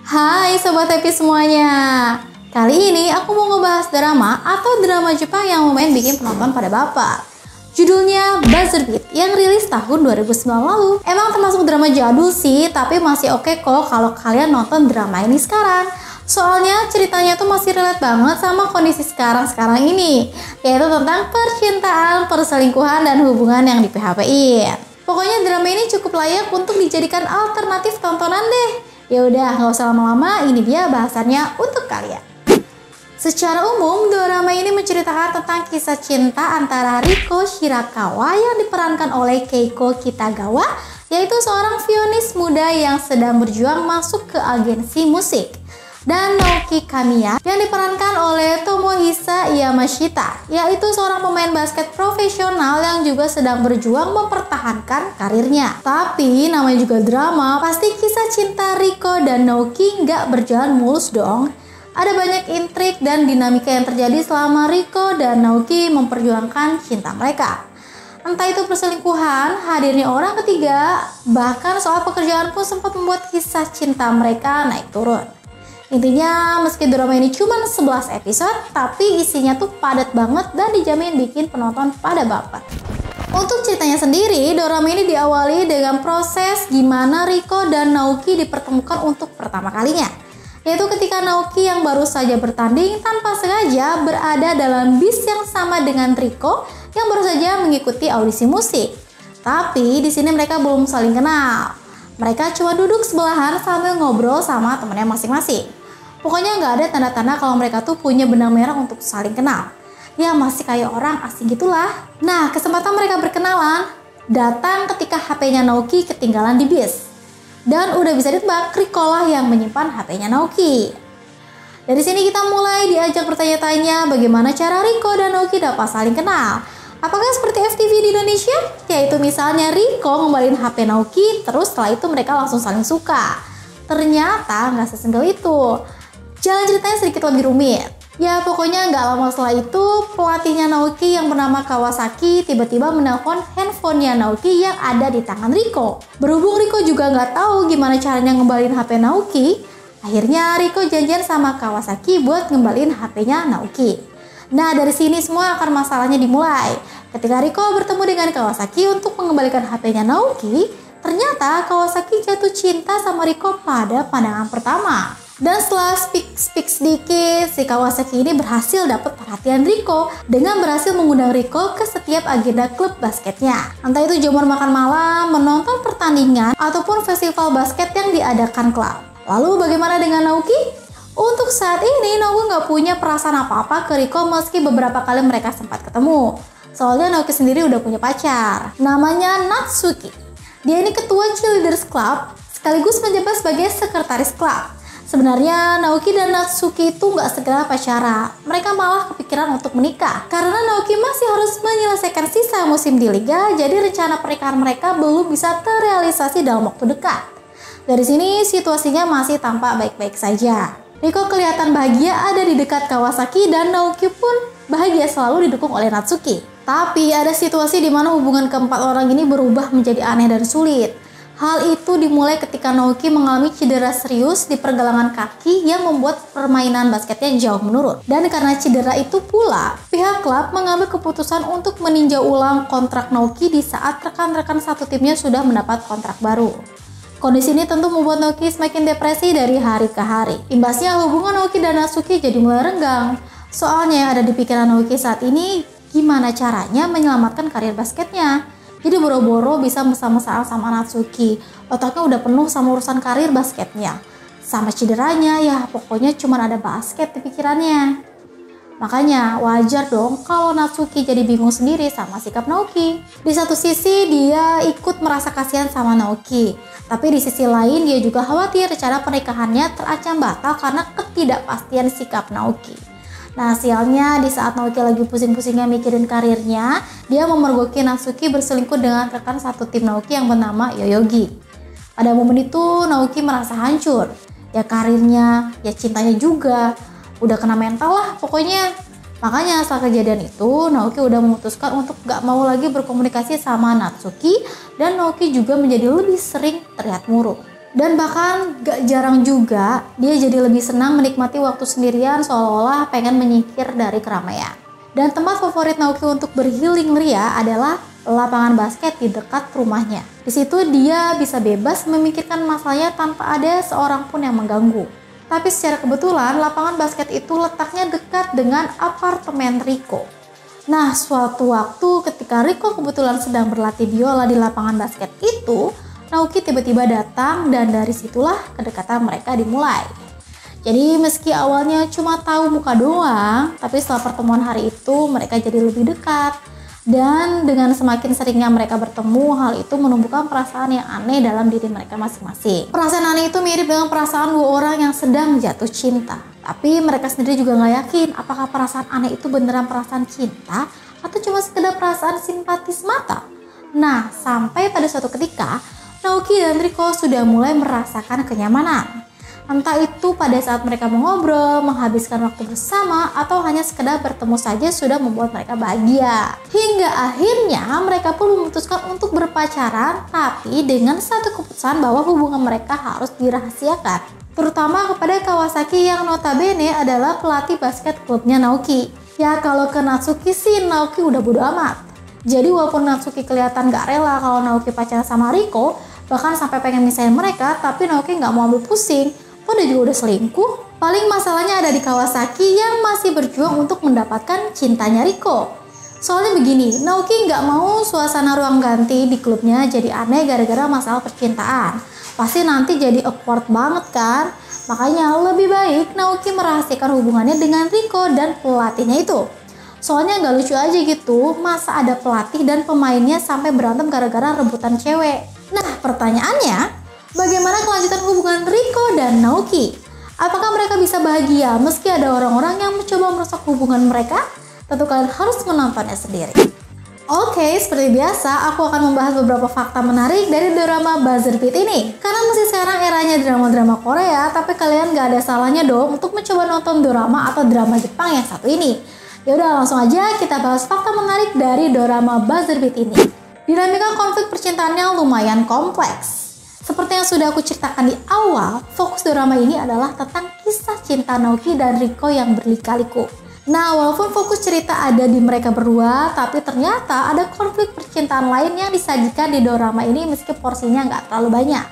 Hai Sobat Happy semuanya. Kali ini aku mau ngebahas drama atau drama Jepang yang lumayan bikin penonton pada baper. Judulnya Buzzer Beat yang rilis tahun 2009 lalu. Emang termasuk drama jadul sih, tapi masih oke kok kalau kalian nonton drama ini sekarang. Soalnya ceritanya tuh masih relate banget sama kondisi sekarang ini, yaitu tentang percintaan, perselingkuhan, dan hubungan yang di PHP-in. Pokoknya drama ini cukup layak untuk dijadikan alternatif tontonan deh. Ya udah, nggak usah lama-lama, ini dia bahasannya untuk kalian. Secara umum, drama ini menceritakan tentang kisah cinta antara Riko Shirakawa yang diperankan oleh Keiko Kitagawa, yaitu seorang violis muda yang sedang berjuang masuk ke agensi musik. Dan Naoki Kamiya yang diperankan oleh Tomohisa Yamashita, yaitu seorang pemain basket profesional yang juga sedang berjuang mempertahankan karirnya. Tapi namanya juga drama, pasti kisah cinta Riko dan Naoki nggak berjalan mulus dong. Ada banyak intrik dan dinamika yang terjadi selama Riko dan Naoki memperjuangkan cinta mereka. Entah itu perselingkuhan, hadirnya orang ketiga, bahkan soal pekerjaan pun sempat membuat kisah cinta mereka naik turun. Intinya, meski drama ini cuma 11 episode, tapi isinya tuh padat banget dan dijamin bikin penonton pada baper. Untuk ceritanya sendiri, drama ini diawali dengan proses gimana Riko dan Naoki dipertemukan untuk pertama kalinya. Yaitu ketika Naoki yang baru saja bertanding tanpa sengaja berada dalam bis yang sama dengan Riko yang baru saja mengikuti audisi musik. Tapi di sini mereka belum saling kenal. Mereka cuma duduk sebelahan sambil ngobrol sama temannya masing-masing. Pokoknya nggak ada tanda-tanda kalau mereka tuh punya benang merah untuk saling kenal. Ya masih kayak orang asing gitulah. Nah, kesempatan mereka berkenalan datang ketika HP-nya Naoki ketinggalan di bis. Dan udah bisa ditebak, Riko lah yang menyimpan HP-nya Naoki. Dari sini kita mulai diajak bertanya-tanya bagaimana cara Riko dan Naoki dapat saling kenal. Apakah seperti FTV di Indonesia? Yaitu misalnya Riko ngembaliin HP Naoki, terus setelah itu mereka langsung saling suka. Ternyata nggak sesimpel itu. Jalan ceritanya sedikit lebih rumit. Ya pokoknya nggak lama setelah itu, pelatihnya Naoki yang bernama Kawasaki tiba-tiba menelpon handphonenya Naoki yang ada di tangan Riko. Berhubung Riko juga nggak tahu gimana caranya ngembaliin HP Naoki, akhirnya Riko janjian sama Kawasaki buat ngembaliin HP-nya Naoki. Nah dari sini semua akar masalahnya dimulai. Ketika Riko bertemu dengan Kawasaki untuk mengembalikan HP-nya Naoki, ternyata Kawasaki jatuh cinta sama Riko pada pandangan pertama. Dan setelah speak sedikit, si Kawasaki ini berhasil dapat perhatian Riko dengan berhasil mengundang Riko ke setiap agenda klub basketnya. Entah itu jamuan makan malam, menonton pertandingan, ataupun festival basket yang diadakan klub. Lalu bagaimana dengan Naoki? Untuk saat ini, Naoki nggak punya perasaan apa-apa ke Riko meski beberapa kali mereka sempat ketemu. Soalnya Naoki sendiri udah punya pacar, namanya Natsuki. Dia ini ketua cheerleaders club, sekaligus menjabat sebagai sekretaris klub. Sebenarnya Naoki dan Natsuki itu nggak segera pacaran. Mereka malah kepikiran untuk menikah. Karena Naoki masih harus menyelesaikan sisa musim di liga, jadi rencana pernikahan mereka belum bisa terrealisasi dalam waktu dekat. Dari sini situasinya masih tampak baik-baik saja. Riko kelihatan bahagia ada di dekat Kawasaki dan Naoki pun bahagia selalu didukung oleh Natsuki. Tapi ada situasi di mana hubungan keempat orang ini berubah menjadi aneh dan sulit. Hal itu dimulai ketika Naoki mengalami cedera serius di pergelangan kaki yang membuat permainan basketnya jauh menurun. Dan karena cedera itu pula, pihak klub mengambil keputusan untuk meninjau ulang kontrak Naoki di saat rekan-rekan satu timnya sudah mendapat kontrak baru. Kondisi ini tentu membuat Naoki semakin depresi dari hari ke hari. Imbasnya hubungan Naoki dan Natsuki jadi mulai renggang. Soalnya yang ada di pikiran Naoki saat ini, gimana caranya menyelamatkan karir basketnya. Jadi boro-boro bisa mesra-mesraan sama Natsuki. Otaknya udah penuh sama urusan karir basketnya. Sama cederanya, ya pokoknya cuma ada basket di pikirannya. Makanya wajar dong kalau Natsuki jadi bingung sendiri sama sikap Naoki. Di satu sisi dia ikut merasa kasihan sama Naoki. Tapi di sisi lain dia juga khawatir rencana pernikahannya terancam batal karena ketidakpastian sikap Naoki. Nah sialnya di saat Naoki lagi pusing-pusingnya mikirin karirnya, dia memergoki Natsuki berselingkuh dengan rekan satu tim Naoki yang bernama Yoyogi. Pada momen itu Naoki merasa hancur. Ya karirnya, ya cintanya juga. Udah kena mental lah pokoknya. Makanya setelah kejadian itu, Naoki udah memutuskan untuk gak mau lagi berkomunikasi sama Natsuki. Dan Naoki juga menjadi lebih sering terlihat murung. Dan bahkan gak jarang juga dia jadi lebih senang menikmati waktu sendirian seolah-olah pengen menyingkir dari keramaian. Dan tempat favorit Naoki untuk berhealing ria adalah lapangan basket di dekat rumahnya. Di situ dia bisa bebas memikirkan masalahnya tanpa ada seorang pun yang mengganggu. Tapi secara kebetulan lapangan basket itu letaknya dekat dengan apartemen Riko. Nah, suatu waktu ketika Riko kebetulan sedang berlatih biola di lapangan basket itu, Naoki tiba-tiba datang dan dari situlah kedekatan mereka dimulai. Jadi meski awalnya cuma tahu muka doang, tapi setelah pertemuan hari itu mereka jadi lebih dekat. Dan dengan semakin seringnya mereka bertemu, hal itu menumbuhkan perasaan yang aneh dalam diri mereka masing-masing. Perasaan aneh itu mirip dengan perasaan dua orang yang sedang jatuh cinta. Tapi mereka sendiri juga nggak yakin apakah perasaan aneh itu beneran perasaan cinta atau cuma sekedar perasaan simpatis mata. Nah, sampai pada suatu ketika, Naoki dan Riko sudah mulai merasakan kenyamanan. Entah itu pada saat mereka mengobrol, menghabiskan waktu bersama, atau hanya sekedar bertemu saja sudah membuat mereka bahagia. Hingga akhirnya mereka pun memutuskan untuk berpacaran, tapi dengan satu keputusan bahwa hubungan mereka harus dirahasiakan. Terutama kepada Kawasaki yang notabene adalah pelatih basket klubnya Naoki. Ya kalau ke Natsuki sih Naoki udah bodo amat. Jadi walaupun Natsuki kelihatan gak rela kalau Naoki pacaran sama Riko, bahkan sampai pengen misahin mereka, tapi Naoki gak mau ambil pusing. Toh dia juga udah selingkuh. Paling masalahnya ada di Kawasaki yang masih berjuang untuk mendapatkan cintanya Riko. Soalnya begini, Naoki gak mau suasana ruang ganti di klubnya jadi aneh gara-gara masalah percintaan. Pasti nanti jadi awkward banget kan? Makanya lebih baik Naoki merahasiakan hubungannya dengan Riko dan pelatihnya itu. Soalnya gak lucu aja gitu, masa ada pelatih dan pemainnya sampai berantem gara-gara rebutan cewek. Nah pertanyaannya, bagaimana kelanjutan hubungan Riko dan Naoki? Apakah mereka bisa bahagia meski ada orang-orang yang mencoba merusak hubungan mereka? Tentu kalian harus menontonnya sendiri. Oke, seperti biasa aku akan membahas beberapa fakta menarik dari drama Buzzer Beat ini. Karena masih sekarang eranya drama-drama Korea, tapi kalian gak ada salahnya dong untuk mencoba nonton drama atau drama Jepang yang satu ini. Yaudah langsung aja kita bahas fakta menarik dari drama Buzzer Beat ini. Dinamika konflik percintaannya lumayan kompleks. Seperti yang sudah aku ceritakan di awal, fokus drama ini adalah tentang kisah cinta Naoki dan Riko yang berliku-liku. Nah, walaupun fokus cerita ada di mereka berdua, tapi ternyata ada konflik percintaan lain yang disajikan di drama ini meski porsinya nggak terlalu banyak.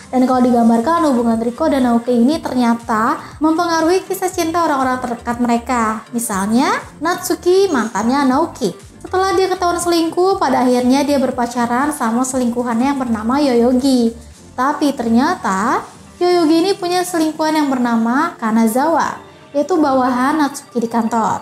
Dan kalau digambarkan, hubungan Riko dan Naoki ini ternyata mempengaruhi kisah cinta orang-orang terdekat mereka. Misalnya, Natsuki mantannya Naoki. Setelah dia ketahuan selingkuh, pada akhirnya dia berpacaran sama selingkuhannya yang bernama Yoyogi. Tapi ternyata Yoyogi ini punya selingkuhan yang bernama Kanazawa, yaitu bawahan Natsuki di kantor.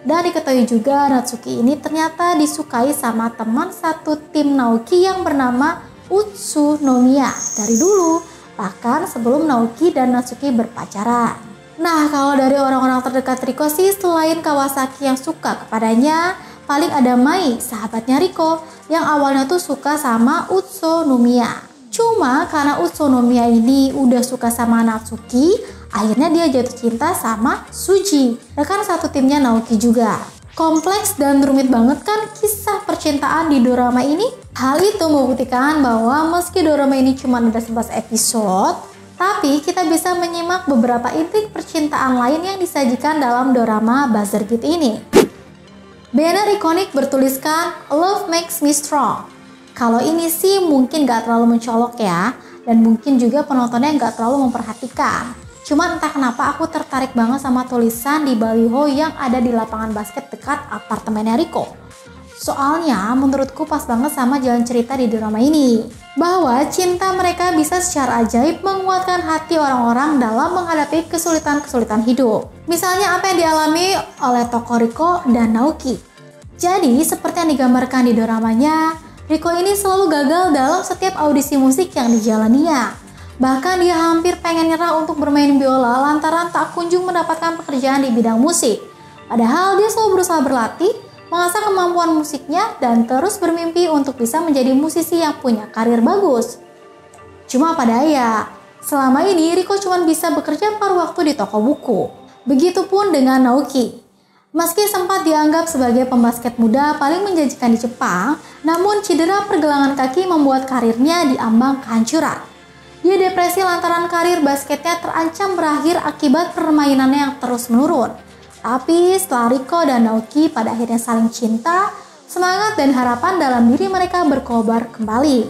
Dan diketahui juga Natsuki ini ternyata disukai sama teman satu tim Naoki yang bernama Utsunomiya dari dulu, bahkan sebelum Naoki dan Natsuki berpacaran. Nah, kalau dari orang-orang terdekat Riko sih, selain Kawasaki yang suka kepadanya, paling ada Mai, sahabatnya Riko, yang awalnya tuh suka sama Utsunomiya. Cuma karena Utsunomiya ini udah suka sama Natsuki, akhirnya dia jatuh cinta sama Suji, rekan satu timnya Naoki juga. Kompleks dan rumit banget kan kisah percintaan di drama ini? Hal itu membuktikan bahwa meski drama ini cuma ada 11 episode, tapi kita bisa menyimak beberapa intrik percintaan lain yang disajikan dalam drama Buzzer Beat ini. Banner ikonik bertuliskan "Love Makes Me Strong". Kalau ini sih mungkin gak terlalu mencolok ya, dan mungkin juga penontonnya gak terlalu memperhatikan. Cuma entah kenapa aku tertarik banget sama tulisan di baliho yang ada di lapangan basket dekat apartemennya Riko. Soalnya menurutku pas banget sama jalan cerita di drama ini. Bahwa cinta mereka bisa secara ajaib menguatkan hati orang-orang dalam menghadapi kesulitan-kesulitan hidup. Misalnya apa yang dialami oleh tokoh Riko dan Naoki. Jadi seperti yang digambarkan di dramanya, Riko ini selalu gagal dalam setiap audisi musik yang dijalaninya. Bahkan dia hampir pengen nyerah untuk bermain biola lantaran tak kunjung mendapatkan pekerjaan di bidang musik. Padahal dia selalu berusaha berlatih, mengasah kemampuan musiknya, dan terus bermimpi untuk bisa menjadi musisi yang punya karir bagus. Cuma pada ya, selama ini Riko cuma bisa bekerja paruh waktu di toko buku. Begitupun dengan Naoki. Meski sempat dianggap sebagai pembasket muda paling menjanjikan di Jepang, namun cedera pergelangan kaki membuat karirnya diambang kehancuran. Dia depresi lantaran karir basketnya terancam berakhir akibat permainannya yang terus menurun. Tapi setelah Riko dan Naoki pada akhirnya saling cinta, semangat dan harapan dalam diri mereka berkobar kembali.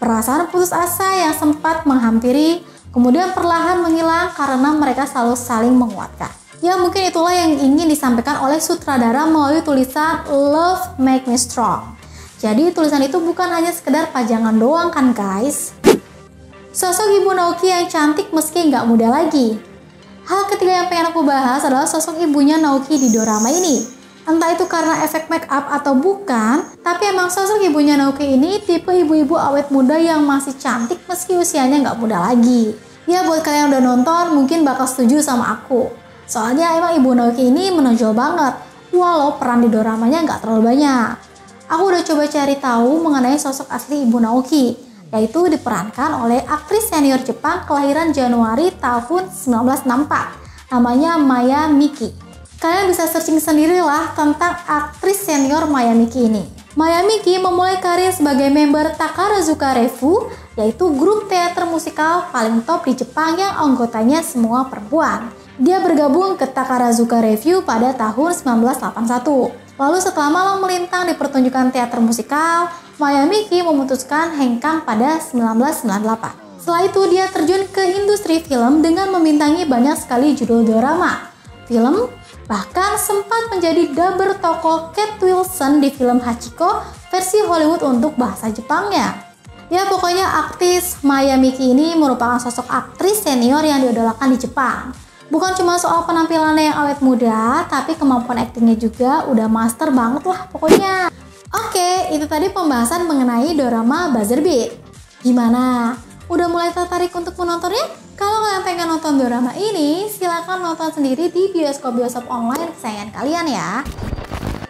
Perasaan putus asa yang sempat menghampiri, kemudian perlahan menghilang karena mereka selalu saling menguatkan. Ya mungkin itulah yang ingin disampaikan oleh sutradara melalui tulisan Love Make Me Strong. Jadi tulisan itu bukan hanya sekedar pajangan doang kan guys. Sosok ibu Naoki yang cantik meski nggak muda lagi. Hal ketiga yang pengen aku bahas adalah sosok ibunya Naoki di dorama ini. Entah itu karena efek make up atau bukan, tapi emang sosok ibunya Naoki ini tipe ibu-ibu awet muda yang masih cantik meski usianya nggak muda lagi. Ya buat kalian yang udah nonton mungkin bakal setuju sama aku. Soalnya emang ibu Naoki ini menonjol banget, walau peran di doramanya nggak terlalu banyak. Aku udah coba cari tahu mengenai sosok asli ibu Naoki, yaitu diperankan oleh aktris senior Jepang kelahiran Januari tahun 1964, namanya Maya Miki. Kalian bisa searching sendirilah tentang aktris senior Maya Miki ini. Maya Miki memulai karir sebagai member Takarazuka Revue, yaitu grup teater musikal paling top di Jepang yang anggotanya semua perempuan. Dia bergabung ke Takarazuka Revue pada tahun 1981. Lalu setelah malang melintang di pertunjukan teater musikal, Maya Miki memutuskan hengkang pada 1998. Setelah itu dia terjun ke industri film dengan membintangi banyak sekali judul drama, film, bahkan sempat menjadi dubber tokoh Kate Wilson di film Hachiko versi Hollywood untuk bahasa Jepangnya. Ya pokoknya aktris Maya Miki ini merupakan sosok aktris senior yang diidolakan di Jepang. Bukan cuma soal penampilannya yang awet muda, tapi kemampuan aktingnya juga udah master banget lah pokoknya. Oke, itu tadi pembahasan mengenai dorama Buzzer Beat. Gimana? Udah mulai tertarik untuk menontonnya? Kalau kalian pengen nonton dorama ini, silahkan nonton sendiri di bioskop-bioskop online kesayangan kalian ya.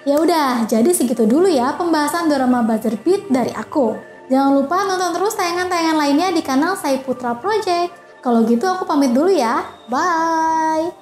Ya udah, jadi segitu dulu ya pembahasan dorama Buzzer Beat dari aku. Jangan lupa nonton terus tayangan-tayangan lainnya di kanal Sai Putra Project. Kalau gitu aku pamit dulu ya. Bye!